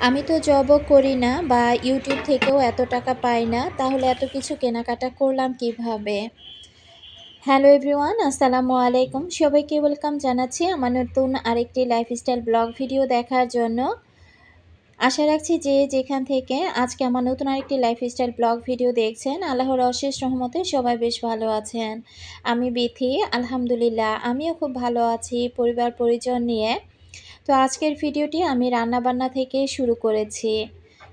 আমি তো জবও করি না বা ইউটিউব থেকেও এত টাকা পাই না। তাহলে এত কিছু কেনাকাটা করলাম কিভাবে? হ্যালো এভরিওয়ান, আসসালামু আলাইকুম। সবাইকে ওয়েলকাম জানাচ্ছি আমার নতুন আরেকটি লাইফস্টাইল ব্লগ ভিডিও দেখার জন্য। আশা রাখছি যে যেখান থেকে আজকে আমার নতুন আরেকটি লাইফস্টাইল ব্লগ ভিডিও দেখছেন, আল্লাহর অশেষ রহমতে সবাই বেশ ভালো আছেন। আমি বিথি, আলহামদুলিল্লাহ আমিও খুব ভালো আছি পরিবার পরিজন নিয়ে। তো আজকের ভিডিওটি আমি রান্নাবান্না থেকে শুরু করেছি।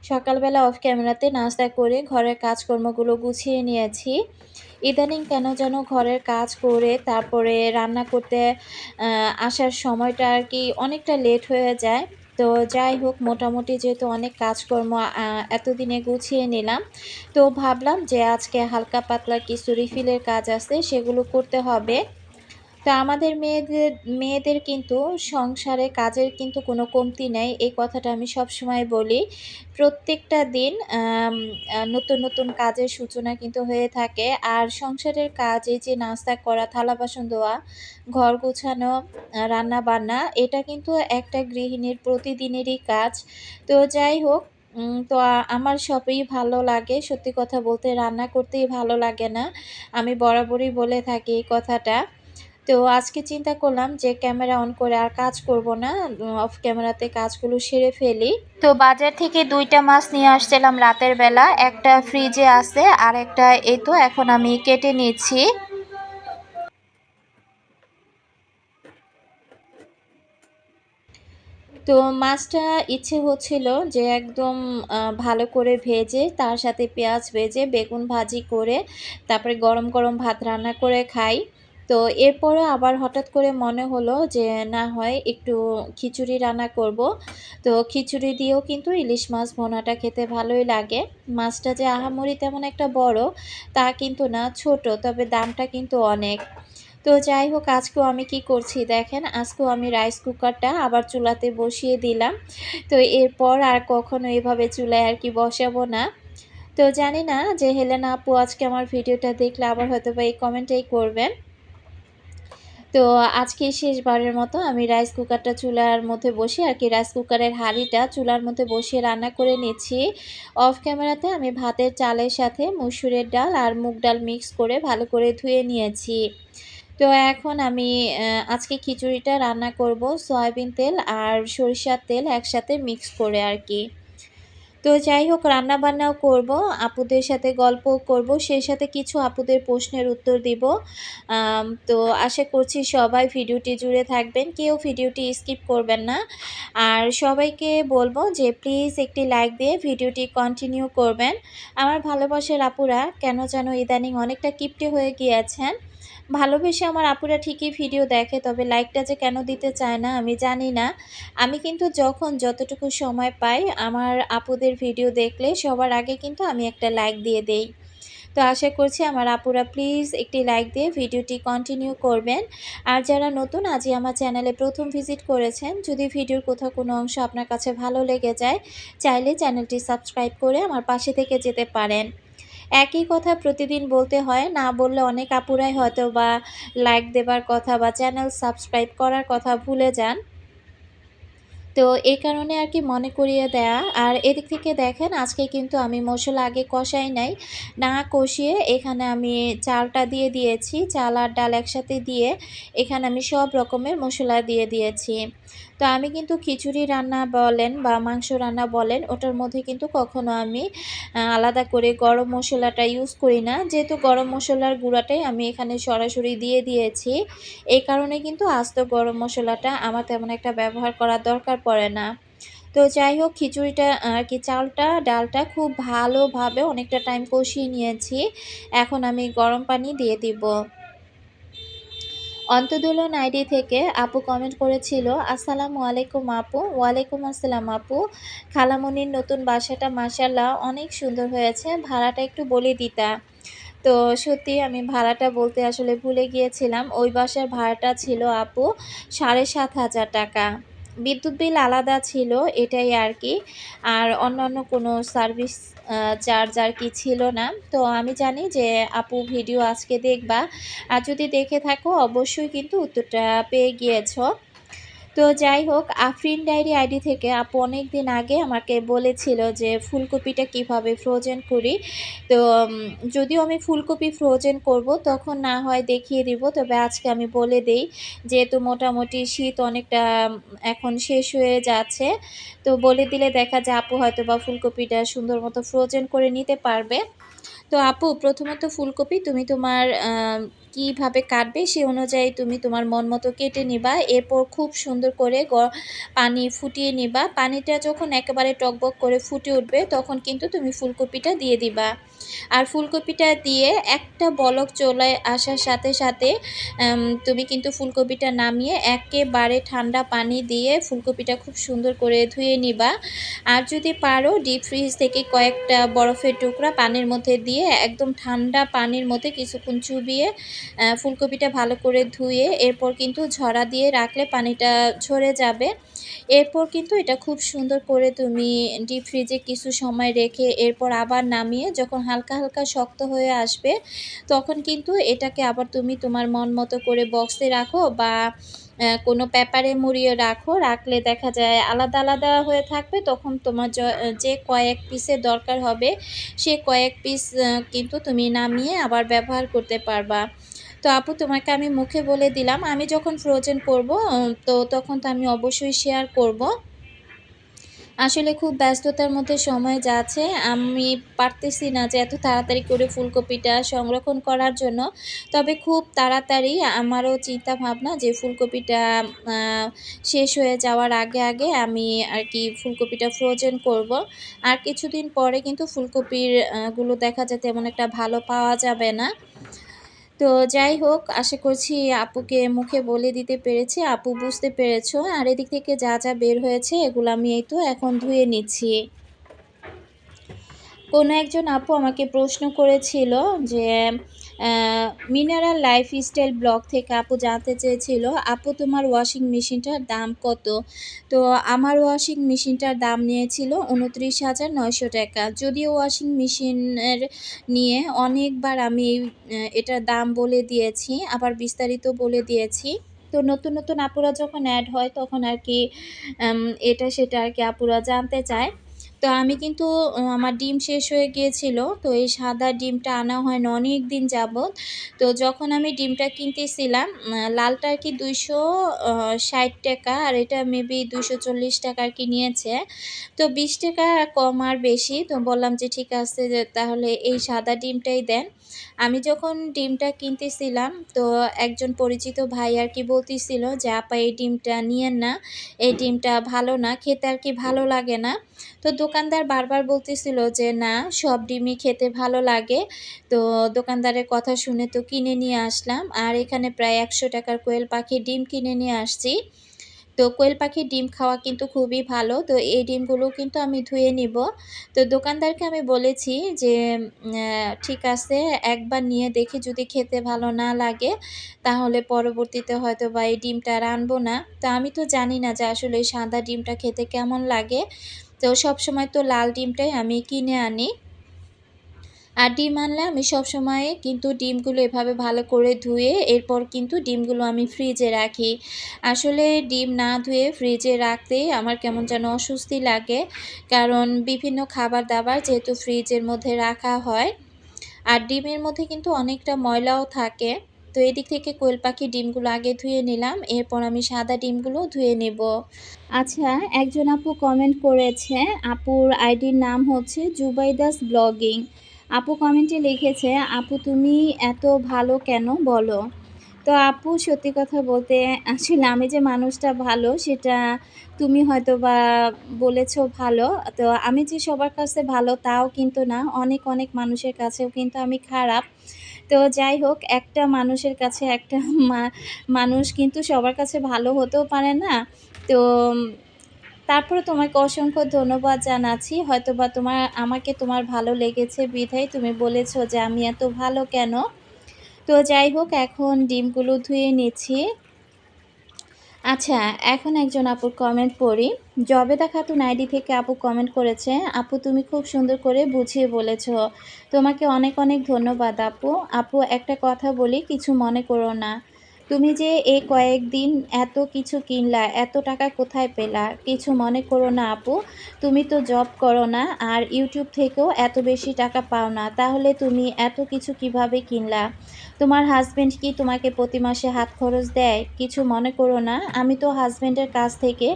সকালবেলা অফ ক্যামেরাতে নাস্তা করে ঘরের কাজকর্মগুলো গুছিয়ে নিয়েছি। ইদানিং কেন যেন ঘরের কাজ করে তারপরে রান্না করতে আসার সময়টা আর কি অনেকটা লেট হয়ে যায়। তো যাই হোক, মোটামুটি যেহেতু অনেক কাজকর্ম এতদিনে গুছিয়ে নিলাম, তো ভাবলাম যে আজকে হালকা পাতলা কিছু রিফিলের কাজ আছে, সেগুলো করতে হবে। তো আমাদের মেয়েদের কিন্তু সংসারে কাজের কিন্তু কোনো কমতি নেই। এই কথাটা আমি সবসময় বলি। প্রত্যেকটা দিন নতুন, নতুন কাজের সূচনা কিন্তু হয়ে থাকে। আর সংসারের কাজ, এই যে নাস্তা করা, থালা-বাসন ধোয়া, ঘর গোছানো, রান্না-বান্না, এটা কিন্তু একটা গৃহিণীর প্রতিদিনেরই কাজ। তো যাই হোক, তো আমার সবই ভালো লাগে। সত্যি কথা বলতে রান্না করতেই ভালো লাগে না। আমি বরাবরই বলে থাকি এই কথাটা। তো আজকে চিন্তা করলাম যে ক্যামেরা অন করে আর কাজ করব না। অফ ক্যামেরাতে কাজগুলো সেরে ফেলি। তো বাজার থেকে ২ টা মাছ নিয়ে আসছিলাম রাতের বেলা। একটা ফ্রিজে আছে আর একটা এই তো এখন আমি কেটে নিচ্ছি। তো মাছটা ইচ্ছে হচ্ছিল যে একদম ভালো করে ভেজে, তার সাথে পেঁয়াজ ভেজে বেগুন ভাজি করে তারপরে গরম, গরম ভাত রান্না করে খাই। তো এরপরও আবার হঠাৎ করে মনে হলো যে না হয় একটু খিচুড়ি রান্না করব। তো খিচুড়ি দিয়েও কিন্তু ইলিশ মাছ ভুনাটা খেতে ভালোই লাগে। মাছটা যে আহামরি তেমন একটা বড় তা কিন্তু না, ছোট, তবে দামটা কিন্তু অনেক। তো যাই হোক, আজকেও আমি কি করছি দেখেন, আজকেও আমি রাইস কুকারটা আবার চুলাতে বসিয়ে দিলাম। তো এরপর আর কখনো এভাবে চুলায় আর কি বসাবো না। তো জানি না যে হেলেনা আপু আজকে আমার ভিডিওটা দেখলে আবার হয়তোবা এই কমেন্টটাই করবেন। তো আজকে শেষবারের মতো আমি রাইস কুকারটা চুলার মধ্যে বসিয়ে আর কি রাইস কুকারের হাঁড়িটা চুলার মধ্যে বসিয়ে রান্না করে নিচ্ছি। অফ ক্যামেরাতে আমি ভাতের চালের সাথে মসুরের ডাল আর মুগ ডাল মিক্স করে ভালো করে ধুয়ে নিয়েছি। তো এখন আমি আজকে খিচুড়িটা রান্না করব সয়াবিন তেল আর সরিষার তেল একসাথে মিক্স করে আর কি। তো যাই হোক, রান্নাবান্নাও করব, আপুদের সাথে গল্পও করব, সেই সাথে কিছু আপুদের প্রশ্নের উত্তর দিব। তো আশা করছি সবাই ভিডিওটি জুড়ে থাকবেন, কেউ ভিডিওটি স্কিপ করবেন না। আর সবাইকে বলবো যে প্লিজ একটি লাইক দিয়ে ভিডিওটি কন্টিনিউ করবেন। আমার ভালোবাসার আপুরা কেন যেন ইদানিং অনেকটা কিপটে হয়ে গিয়েছেন। ভালোবেসে আমার আপুরা ঠিকই ভিডিও দেখে, তবে লাইকটা যে কেন দিতে চায় না আমি জানি না। আমি কিন্তু যখন যতটুকু সময় পাই আমার আপুদের ভিডিও দেখলে সবার আগে কিন্তু আমি একটা লাইক দিয়ে দেই। তো আশা করছি আমার আপুরা প্লিজ একটি লাইক দিয়ে ভিডিওটি কন্টিনিউ করবেন। আর যারা নতুন আজই আমার চ্যানেলে প্রথম ভিজিট করেছেন, যদি ভিডিওর কোথাও কোনো অংশ আপনার কাছে ভালো লেগে যায়, চাইলে চ্যানেলটি সাবস্ক্রাইব করে আমার পাশে থেকে যেতে পারেন। একই কথা প্রতিদিন বলতে হয়, না বললে অনেক আপুরাই হয়তো বা লাইক দেবার কথা বা চ্যানেল সাবস্ক্রাইব করার কথা ভুলে যান। তো এই কারণে আর কি মনে করিয়ে দেয়া। আর এদিক থেকে দেখেন আজকে কিন্তু আমি মসলা আগে কষাই নাই, না কষিয়ে এখানে আমি চালটা দিয়ে দিয়েছি। চাল আর ডাল একসাথে দিয়ে এখানে আমি সব রকমের মশলা দিয়ে দিয়েছি। তো আমি কিন্তু খিচুড়ি রান্না বলেন বা মাংস রান্না বলেন, ওটার মধ্যে কিন্তু কখনো আমি আলাদা করে গরম মশলাটা ইউজ করি না, যেহেতু গরম মশলার গুঁড়াটাই আমি এখানে সরাসরি দিয়ে দিয়েছি। এই কারণে কিন্তু আস্ত গরম মশলাটা আমার তেমন একটা ব্যবহার করার দরকার পড়ে না। তো যাই হোক, খিচুড়িটা আর কি চালটা ডালটা খুব ভালোভাবে অনেকটা টাইম কষিয়ে নিয়েছি। এখন আমি গরম পানি দিয়ে দিব। অন্তদোলন আইডি থেকে আপু কমেন্ট করেছিল, আসসালামু আলাইকুম আপু। ওয়ালাইকুম আসসালাম আপু। খালামণির নতুন বাসাটা মাশাআল্লাহ অনেক সুন্দর হয়েছে, ভাড়াটা একটু বলে দিতা। তো সত্যি আমি ভাড়াটা বলতে আসলে ভুলে গিয়েছিলাম। ওই বাসার ভাড়াটা ছিল আপু ৭,৫০০ টাকা। বিদ্যুৎ বিল আলাদা ছিল, এটাই আর কি। আর অন্যান্য কোনো সার্ভিস চার্জ আর কি ছিল না। তো আমি জানি যে আপু ভিডিও আজকে দেখবা। আর যদি দেখে থাকো অবশ্যই কিন্তু উত্তরটা পেয়ে গিয়েছো। তো যাই হোক, আফরিন ডায়েরি আইডি থেকে আপু অনেকদিন আগে আমাকে বলেছিল যে ফুলকপিটা কিভাবে ফ্রোজেন করি। তো যদিও আমি ফুলকপি ফ্রোজেন করব তখন না হয় দেখিয়ে দিব। তবে আজকে আমি বলে দেই, যেহেতু মোটামুটি শীত অনেকটা এখন শেষ হয়ে যাচ্ছে। তো বলে দিলে দেখা যায় আপু হয়তোবা ফুলকপিটা সুন্দর মতো ফ্রোজেন করে নিতে পারবে। তো আপু, প্রথমত ফুলকপি তুমি তোমার কিভাবে কাটবে সে অনুযায়ী তুমি তোমার মন মতো কেটে নিবা। এরপর খুব সুন্দর করে পানি ফুটিয়ে নিবা। পানিটা যখন একেবারে টকবক করে ফুটে উঠবে তখন কিন্তু তুমি ফুলকপিটা দিয়ে দিবা। আর ফুলকপিটা দিয়ে একটা বলক চলে আসার সাথে সাথে তুমি কিন্তু ফুলকপিটা নামিয়ে একেবারে ঠান্ডা পানি দিয়ে ফুলকপিটা খুব সুন্দর করে ধুয়ে নিবা। আর যদি পারো ডিপ ফ্রিজ থেকে কয়েকটা বরফের টুকরা পানির মধ্যে দিয়ে একদম ঠান্ডা পানির মধ্যে কিছুক্ষণ চুবিয়ে ফুলকপিটা ভালো করে ধুয়ে এরপর কিন্তু ঝরা দিয়ে রাখলে পানিটা ঝরে যাবে। এরপর কিন্তু এটা খুব সুন্দর করে তুমি ডিপ ফ্রিজে কিছু সময় রেখে এরপর আবার নামিয়ে যখন হালকা হালকা শক্ত হয়ে আসবে তখন কিন্তু এটাকে আবার তুমি তোমার মন মতো করে বক্সে রাখো বা কোনো পেপারে মুড়িয়ে রাখো। রাখলে দেখা যায় আলাদা আলাদা হয়ে থাকবে, তখন তোমার যে কয়েক পিসের দরকার হবে সে কয়েক পিস কিন্তু তুমি নামিয়ে আবার ব্যবহার করতে পারবা। তো আপু, তোমাকে আমি মুখে বলে দিলাম, আমি যখন ফ্রোজেন করব তো তখন তো আমি অবশ্যই শেয়ার করব। আসলে খুব ব্যস্ততার মধ্যে সময় যাচ্ছে। আমি পারতেছি না যে এত তাড়াতাড়ি করে ফুলকপিটা সংরক্ষণ করার জন্য। তবে খুব তাড়াতাড়ি আমারও চিন্তা ভাবনা যে ফুলকপিটা আ শেষ হয়ে যাওয়ার আগে আগে আমি আরকি ফুলকপিটা ফ্রোজেন করব। আর কিছুদিন পরে কিন্তু ফুলকপির গুলো দেখা যায় তেমন একটা ভালো পাওয়া যাবে না। তো যাই হোক, আশা করছি আপুকে মুখে বলে দিতে পেরেছি। আপু বুঝতে পেরেছো। আর এদিক থেকে যা যা বের হয়েছে এগুলো আমি এই তো এখন ধুয়ে নিচ্ছি। কোনো একজন আপু আমাকে প্রশ্ন করেছিল যে মিনারাল লাইফস্টাইল ব্লগ থেকে আপু জানতে চেয়েছিল, আপু তোমার ওয়াশিং মেশিনটার দাম কত? তো আমার ওয়াশিং মেশিনটার দাম নিয়েছিল ২৯,৯০০ টাকা। যদিও ওয়াশিং মেশিনের নিয়ে অনেকবার আমি এটার দাম বলে দিয়েছি, আবার বিস্তারিত বলে দিয়েছি। তো নতুন নতুন আপুরা যখন অ্যাড হয় তখন আর কি এটা সেটা আর কি আপুরা জানতে চায়। তো আমি কিন্তু আমার ডিম শেষ হয়ে গিয়েছিল। তো এই সাদা ডিমটা আনা হয় না অনেকদিন যাবৎ। তো যখন আমি ডিমটা কিনতেছিলাম লালটা আর কি ২৬০ টাকা আর এটা মেবি ২৪০ টাকা আর কি নিয়েছে। তো ২০ টাকা কম আর বেশি। তো বললাম যে ঠিক আছে, যে তাহলে এই সাদা ডিমটাই দেন। আমি যখন ডিমটা কিনতেছিলাম তো একজন পরিচিত ভাই আর কি বলতেছিল যে, "আপা এই ডিমটা নিয়েন না। এই ডিমটা ভালো না। খেতে আর কি ভালো লাগে না।" তো দোকানদার বারবার বলতেছিল যে, "না, সব ডিমই খেতে ভালো লাগে।" তো দোকানদারের কথা শুনে তো কিনে নিয়ে আসলাম। আর এখানে প্রায় ১০০ টাকার কোয়েল পাখির ডিম কিনে নিয়ে আসছি। তো কোয়েল পাখির ডিম খাওয়া কিন্তু খুবই ভালো। তো এই ডিমগুলো কিন্তু আমি ধুয়ে নিব। তো দোকানদারকে আমি বলেছি যে, ঠিক আছে, একবার নিয়ে দেখি, যদি খেতে ভালো না লাগে তাহলে পরবর্তীতে হয়তোবা এই ডিমটা আর আনবো না।" তো আমি তো জানি না যে আসলে এই সাদা ডিমটা খেতে কেমন লাগে। তো সবসময় তো লাল ডিমটাই আমি কিনে আনি। আর ডিম আনলে আমি সবসময় কিন্তু ডিমগুলো এভাবে ভালো করে ধুয়ে এরপর কিন্তু ডিমগুলো আমি ফ্রিজে রাখি। আসলে ডিম না ধুয়ে ফ্রিজে রাখতেই আমার কেমন যেন অস্বস্তি লাগে। কারণ বিভিন্ন খাবার-দাবার যেহেতু ফ্রিজের মধ্যে রাখা হয়, আর ডিমের মধ্যে কিন্তু অনেকটা ময়লাও থাকে। তো এদিক থেকে কোয়েল পাখির ডিমগুলো আগে ধুয়ে নিলাম। এরপর আমি সাদা ডিমগুলো ধুয়ে নেব। আচ্ছা, একজন আপু কমেন্ট করেছে, আপুর আইডির নাম হচ্ছে জুবাইদাস ব্লগিং। আপু কমেন্টে লিখেছে, "আপু তুমি এত ভালো কেন বলো?" তো আপু, সত্যি কথা বলতে আসলে আমি যে মানুষটা ভালো সেটা তুমি হয়তোবা বলেছো ভালো। তো আমি যে সবার কাছে ভালো তাও কিন্তু না। অনেক অনেক মানুষের কাছেও কিন্তু আমি খারাপ। তো যাই হোক, একটা মানুষের কাছে একটা মা মানুষ কিন্তু সবার কাছে ভালো হতেও পারে না। তো তারপরে তোমাকে অসংখ্য ধন্যবাদ জানাচ্ছি। হয়তোবা আমাকে তোমার ভালো লেগেছে বিধায় তুমি বলেছ যে আমি এত ভালো কেন? তো যাই হোক, এখন ডিমগুলো ধুয়ে নিচ্ছি। আচ্ছা, এখন একজন আপুর কমেন্ট পড়ি। জবেদা খাতুন আইডি থেকে আপু কমেন্ট করেছে, "আপু তুমি খুব সুন্দর করে বুঝিয়ে বলেছ। তোমাকে অনেক অনেক ধন্যবাদ আপু। আপু একটা কথা বলি, কিছু মনে করো না। তুমি যে এই কয়েকদিন এত কিছু কিনলা, এত টাকা কোথায় পেলা? কিছু মনে করো না আপু। তুমি তো জব করো না আর YouTube থেকেও এত বেশি টাকা পাও না। তাহলে তুমি এত কিছু কিভাবে কিনলা? তোমার হাসব্যান্ড কি তোমাকে প্রতি মাসে হাত খরচ দেয়? কিছু মনে করো না। আমি তো হাসব্যান্ডের কাছ থেকে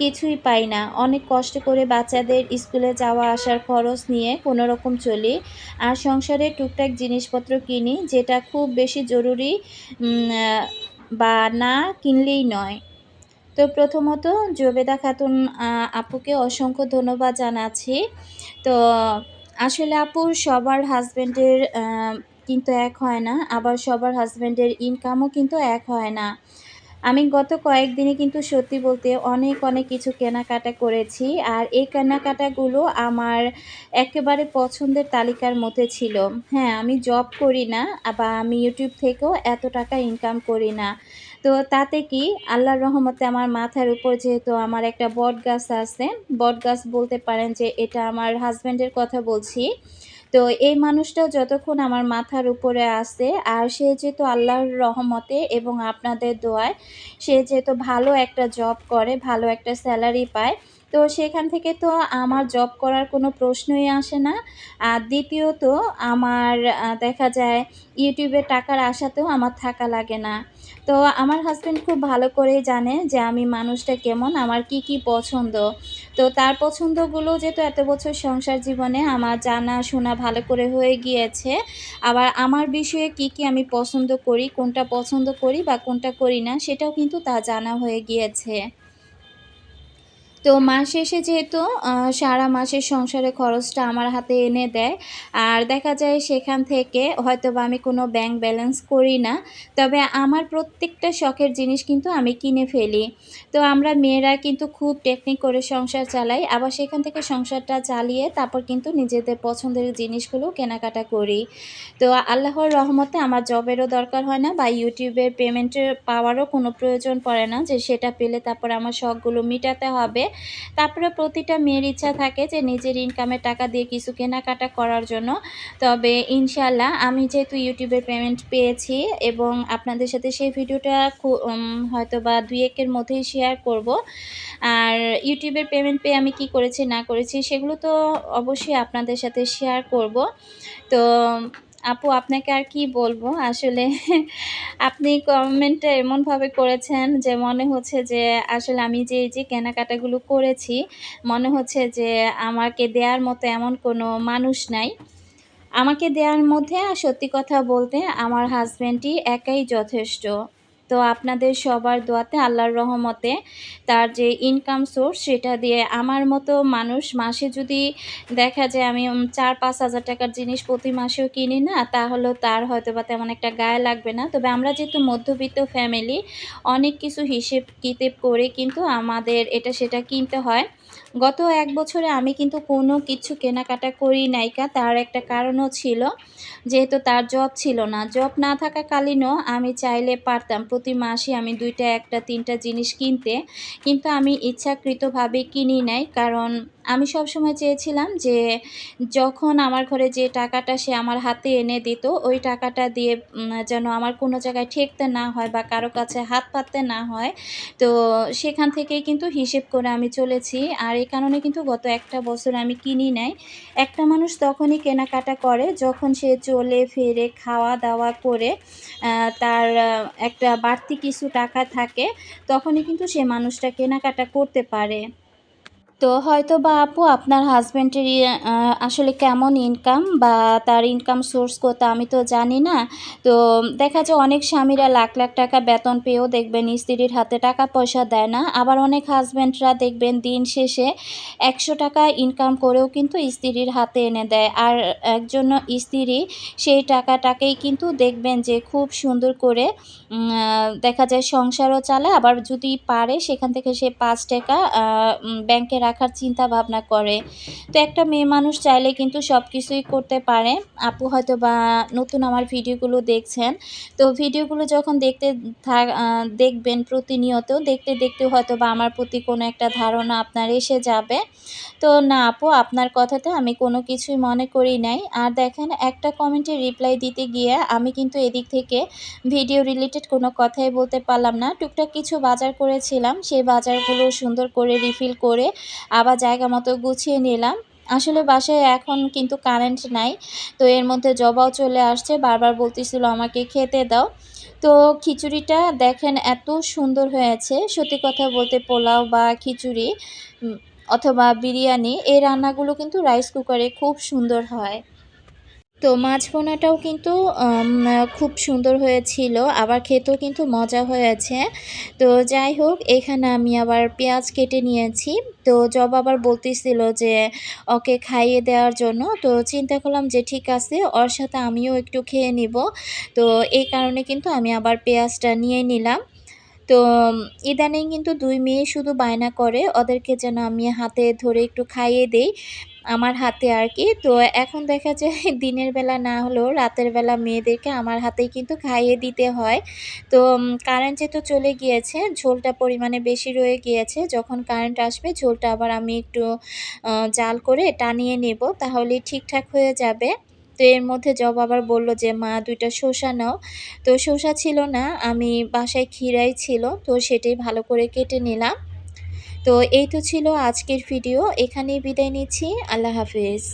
কিছুই পাই না। অনেক কষ্ট করে বাচ্চাদের স্কুলে যাওয়া আসার খরচ নিয়ে কোনোরকম চলি। আর সংসারের টুকটাক জিনিসপত্র কিনি, যেটা খুব বেশি জরুরি উম আ বা না কিনলেই নয়। তো প্রথমত জুবেদা খাতুন আপুকে অসংখ্য ধন্যবাদ জানাচ্ছি। তো আসলে আপু সবার হাসব্যান্ডের কিন্তু এক হয় না। আবার সবার হাসব্যান্ডের ইনকামও কিন্তু এক হয় না। আমি গত কয়েকদিনে কিন্তু সত্যি বলতে অনেক কিছু কেনাকাটা করেছি। আর এই কেনাকাটাগুলো আমার একেবারে পছন্দের তালিকার মধ্যে ছিল। হ্যাঁ, আমি জব করি না বা আমি YouTube থেকেও এত টাকা ইনকাম করি না। তো তাতে কি আল্লাহর রহমতে আমার মাথার উপর যেহেতু আমার একটা বটগাছ আছে, বটগাছ বলতে পারেন যে এটা আমার হাসব্যান্ডের কথা বলছি। তো এই মানুষটাও যতক্ষণ আমার মাথার উপরে আছে আর সে যেহেতু আল্লাহর রহমতে এবং আপনাদের দোয়ায় সে যেহেতু ভালো একটা জব করে, ভালো একটা স্যালারি পায়। তো সেখান থেকে তো আমার জব করার কোনো প্রশ্নই আসে না। আর দ্বিতীয়ত আমার দেখা যায় YouTube এ টাকার আশাতেও আমার থাকা লাগে না। তো আমার হাসব্যান্ড খুব ভালো করেই জানে যে আমি মানুষটা কেমন, আমার কি পছন্দ। তো তার পছন্দগুলো যেহেতু এত বছর সংসার জীবনে আমার জানা-শোনা ভালো করে হয়ে গিয়েছে। আবার আমার বিষয়ে কি আমি পছন্দ করি, কোনটা পছন্দ করি বা কোনটা করি না সেটাও কিন্তু তার জানা হয়ে গিয়েছে। তো মাস শেষে যেহেতু সারা মাসের সংসারের খরচটা আমার হাতে এনে দেয়। আর দেখা যায় সেখান থেকে হয়তোবা আমি কোনো ব্যাংক ব্যালেন্স করি না। তবে আমার প্রত্যেকটা শখের জিনিস কিন্তু আমি কিনে ফেলি। তো আমরা মেয়েরা কিন্তু খুব টেকনিক করে সংসার চালাই। আবার সেখান থেকে সংসারটা চালিয়ে তারপর কিন্তু নিজেদের পছন্দের জিনিসগুলো কেনাকাটা করি। তো আল্লাহর রহমতে আমার জবেরও দরকার হয় না বা YouTube এর পেমেন্টের পাওয়ারও কোনো প্রয়োজন পড়ে না যে সেটা পেলে তারপরে আমার শখগুলো মিটাতে হবে। তারপরে প্রতিটা মেয়ের ইচ্ছা থাকে যে নিজের ইনকামের টাকা দিয়ে কিছু কেনাকাটা করার জন্য। তবে ইনশাআল্লাহ আমি যেহেতু YouTube এর পেমেন্ট পেয়েছি এবং আপনাদের সাথে সেই ভিডিওটা হয়তোবা ২-১ এর মধ্যেই শেয়ার করব। আর YouTube এর পেমেন্ট পেয়ে আমি কি করেছি না করেছি সেগুলো তো অবশ্যই আপনাদের সাথে শেয়ার করব। তো আপু আপনাকে আর কি বলবো? আসলে আপনি কমেন্টটা এমনভাবে করেছেন যে মনে হচ্ছে যে আসলে আমি যে এই যে কেনাকাটাগুলো করেছি, মনে হচ্ছে যে আমাকে দেয়ার মতো এমন কোনো মানুষ নাই। আমাকে দেয়ার মধ্যে সত্যি কথা বলতে আমার হাসব্যান্ডই একাই যথেষ্ট। তো আপনাদের সবার দোয়াতে আল্লাহর রহমতে তার যে ইনকাম সোর্স সেটা দিয়ে আমার মতো মানুষ মাসে যদি দেখা যায় আমি ৪-৫ হাজার টাকার জিনিস প্রতি মাসেও কিনি না, তাহলেও তার হয়তোবা তেমন একটা গায়ে লাগবে না। তবে আমরা যেহেতু মধ্যবিত্ত ফ্যামিলি, অনেক কিছু হিসেব-কিতেব করে কিন্তু আমাদের এটা সেটা কিনতে হয়। গত ১ বছরে আমি কিন্তু কোনো কিছু কেনাকাটা করি নাইকা। তার একটা কারণও ছিল। যেহেতু তার জব ছিল না। জব না থাকাকালীনও আমি চাইলে পারতাম প্রতি মাসে আমি ২ টা, ১ টা, ৩ টা জিনিস কিনতে। কিন্তু আমি ইচ্ছাকৃতভাবে কিনি নাই। কারণ আমি সবসময় চেয়েছিলাম যে যখন আমার ঘরে যে টাকাটা সে আমার হাতে এনে দিত, ওই টাকাটা দিয়ে যেন আমার কোনো জায়গায় ঠেকতে না হয় বা কারো কাছে হাত পাততে না হয়। তো সেখান থেকেই কিন্তু হিসেব করে আমি চলেছি। আর এই কারণে কিন্তু গত ১ টা বছর আমি কিনি নাই। একটা মানুষ তখনই কেনাকাটা করে যখন সে চলে ফিরে খাওয়া-দাওয়া করে আ তার একটা বাড়তি কিছু টাকা থাকে, তখনই কিন্তু সে মানুষটা কেনাকাটা করতে পারে। তো হয়তোবা আপু আপনার হাসব্যান্ডের আসলে কেমন ইনকাম বা তার ইনকাম সোর্স কোথা আমি তো জানি না। তো দেখা যায় অনেক স্বামীরা লাখ টাকা বেতন পেয়েও দেখবেন স্ত্রীর হাতে টাকা পয়সা দেয় না। আবার অনেক হাসব্যান্ডরা দেখবেন দিন শেষে ৳১০০ ইনকাম করেও কিন্তু স্ত্রীর হাতে এনে দেয়। আর একজন স্ত্রী সেই টাকাটাকেই কিন্তু দেখবেন যে খুব সুন্দর করে দেখা যায় সংসারও চালায়। আবার যদি পারে সেখান থেকে সে ৳৫ ব্যাংকে রাখার চিন্তা ভাবনা করে। তো একটা মেয়ে মানুষ চাইলে কিন্তু সব কিছুই করতে পারে। আপু হয়তোবা নতুন আমার ভিডিওগুলো দেখছেন। তো ভিডিওগুলো যখন দেখবেন প্রতিনিয়ত, দেখতে, দেখতে হয়তোবা আমার প্রতি কোনো একটা ধারণা আপনার এসে যাবে। তো না আপু, আপনার কথাতে আমি কোনো কিছুই মনে করি নাই। আর দেখেন, একটা কমেন্টে রিপ্লাই দিতে গিয়ে আমি কিন্তু এদিক থেকে ভিডিও রিলেটেড কোনো কথাই বলতে পারলাম না। টুকটাক কিছু বাজার করেছিলাম, সেই বাজারগুলো সুন্দর করে রিফিল করে আবার জায়গা মতো গুছিয়ে নিলাম। আসলে বাসায় এখন কিন্তু কারেন্ট নাই। তো এর মধ্যে জবাও চলে আসছে, বারবার বলতেছিল আমাকে খেতে দাও। তো খিচুড়িটা দেখেন এত সুন্দর হয়েছে। সত্যি কথা বলতে পোলাও বা খিচুড়ি উম অথবা বিরিয়ানি, এই রান্নাগুলো কিন্তু রাইস কুকারে খুব সুন্দর হয়। তো মাছ ভুনাটাও কিন্তু খুব সুন্দর হয়েছিল। আবার খেতেও কিন্তু মজা হয়েছে। তো যাই হোক, এখানে আমি আবার পেঁয়াজ কেটে নিয়েছি। তো জব আবার বলতেছিল যে ওকে খাইয়ে দেওয়ার জন্য। তো চিন্তা করলাম যে ঠিক আছে, ওর সাথে আমিও একটু খেয়ে নিবো। তো এই কারণে কিন্তু আমি আবার পেঁয়াজটা নিয়ে নিলাম। তো ইদানিং কিন্তু ২ মেয়ে শুধু বায়না করে ওদেরকে যেন আমি হাতে ধরে একটু খাইয়ে দেই, আমার হাতে আরকি। তো এখন দেখা যায় দিনের বেলা না হলেও রাতের বেলা মেয়েদেরকে আমার হাতেই কিন্তু খাইয়ে দিতে হয়। তো কারেন্ট যেহেতু চলে গিয়েছে, ঝোলটা পরিমাণে বেশি রয়ে গিয়েছে। যখন কারেন্ট আসবে ঝোলটা আবার আমি একটু জাল করে টানিয়ে নেব, তাহলেই ঠিকঠাক হয়ে যাবে। তো এর মধ্যে জব আবার বলল যে, "মা ২ টা শসা নাও।" তো শসা ছিল না, আমি বাসায় ক্ষীরাই ছিল। তো সেটাই ভালো করে কেটে নিলাম। তো এই তো ছিল আজকের ভিডিও। এখানেই বিদায় নিচ্ছি। আল্লাহ হাফেজ।